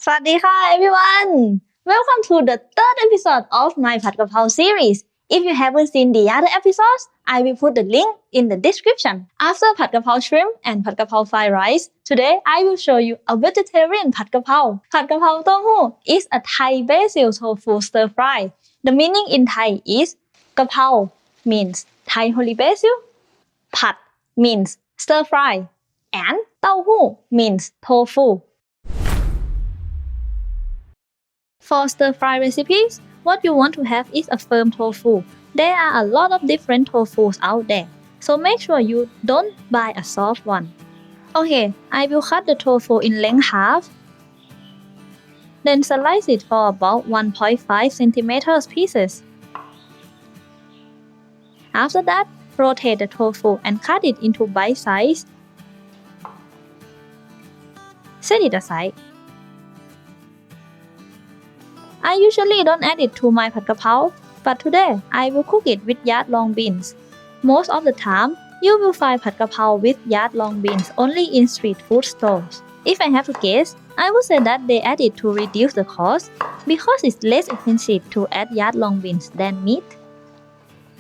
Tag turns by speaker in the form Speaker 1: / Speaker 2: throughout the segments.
Speaker 1: สวัสดีค่ะ everyone! Welcome to the third episode of my ผัดกะเพรา series. If you haven't seen the other episodes, I will put the link in the description. After ผัดกะเพรา shrimp and ผัดกะเพรา fried rice, today I will show you a vegetarian ผัดกะเพรา. ผัดกะเพราเต้าหู้ is a Thai basil tofu stir fry. The meaning in Thai is กะเพรา means Thai holy basil, ผัด means stir fry, and เต้าหู้ means tofu.For stir-fry recipes, what you want to have is a firm tofu. There are a lot of different tofus out there, so make sure you don't buy a soft one. Okay, I will cut the tofu in length half. Then slice it for about 1.5 centimeters pieces. After that, rotate the tofu and cut it into bite size. Set it aside.I usually don't add it to my ผัดกะเพรา but today I will cook it with yard long beans. Most of the time, you will find ผัดกะเพรา with yard long beans only in street food stores. If I have to guess, I would say that they add it to reduce the cost because it's less expensive to add yard long beans than meat.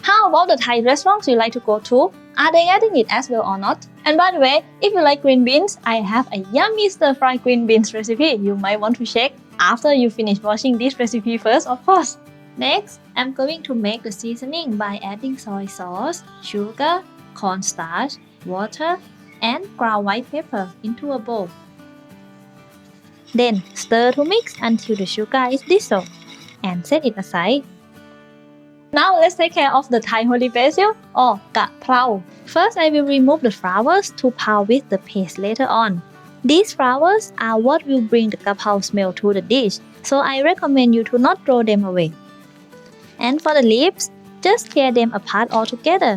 Speaker 1: How about the Thai restaurants you like to go to? Are they adding it as well or not? And by the way, if you like green beans, I have a yummy stir-fry green beans recipe you might want to check.After you finish watching this recipe first, of course. Next, I'm going to make the seasoning by adding soy sauce, sugar, cornstarch, water, and ground white pepper into a bowl. Then stir to mix until the sugar is dissolved and set it aside. Now let's take care of the Thai holy basil or กะเพรา First, I will remove the flowers to pound with the paste later on.These flowers are what will bring the กะเพรา smell to the dish, so I recommend you to not throw them away. And for the leaves, just tear them apart altogether.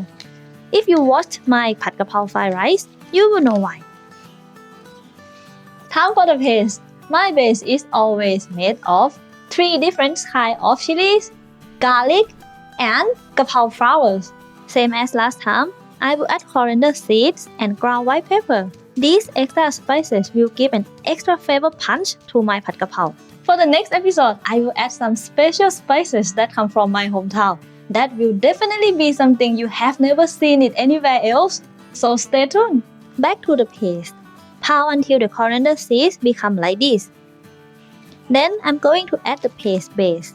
Speaker 1: If you watched my ผัดกะเพรา fried rice, you will know why. Time for the paste. My base is always made of 3 different kinds of chilies, garlic, and กะเพรา flowers. Same as last time, I will add coriander seeds and ground white pepper.These extra spices will give an extra flavor punch to my ผัดกะเพรา For the next episode, I will add some special spices that come from my hometown. That will definitely be something you have never seen it anywhere else. So stay tuned. Back to the paste. Pound until the coriander seeds become like this. Then I'm going to add the paste base.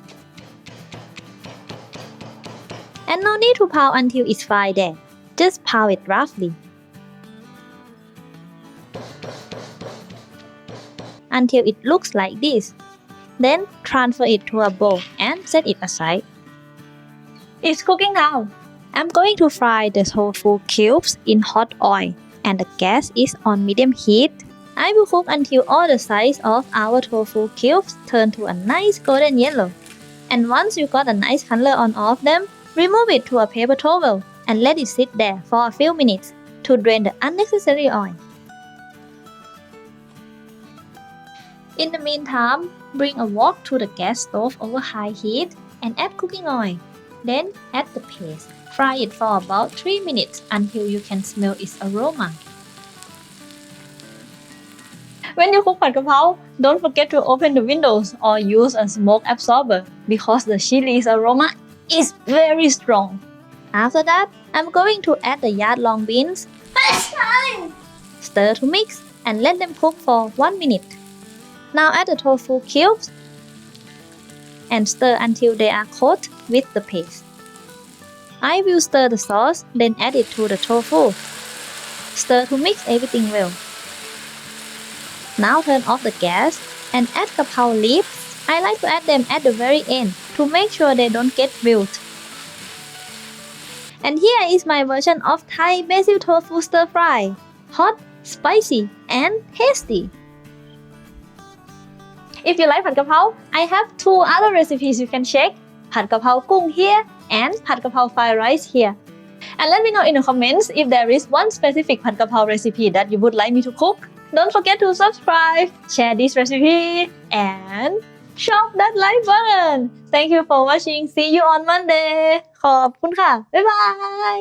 Speaker 1: And no need to pound until it's fine there. Just pound it roughly.Until it looks like this. Then transfer it to a bowl and set it aside. It's cooking now. I'm going to fry the tofu cubes in hot oil and the gas is on medium heat. I will cook until all the sides of our tofu cubes turn to a nice golden yellow. And once you got a nice color on all of them, remove it to a paper towel and let it sit there for a few minutes to drain the unnecessary oil.In the meantime, bring a wok to the gas stove over high heat and add cooking oil. Then add the paste. Fry it for about 3 minutes until you can smell its aroma. When you cook ผัดกะเพรา don't forget to open the windows or use a smoke absorber because the chili's aroma is very strong. After that, I'm going to add the yard long beans. Stir to mix and let them cook for 1 minute.Now add the tofu cubes and stir until they are coated with the paste. I will stir the sauce, then add it to the tofu. Stir to mix everything well. Now turn off the gas and add กะเพรา leaves. I like to add them at the very end to make sure they don't get wilt. And here is my version of Thai basil tofu stir fry. Hot, spicy, and tasty.If you like ผัดกะเพรา I have 2 other recipes you can check. ผัดกะเพรากุ้ง here and ผัดกะเพรา fried rice here. And let me know in the comments if there is one specific ผัดกะเพรา recipe that you would like me to cook. Don't forget to subscribe, share this recipe, and shop that like button. Thank you for watching. See you on Monday. ขอบคุณค่ะ บ๊ายบาย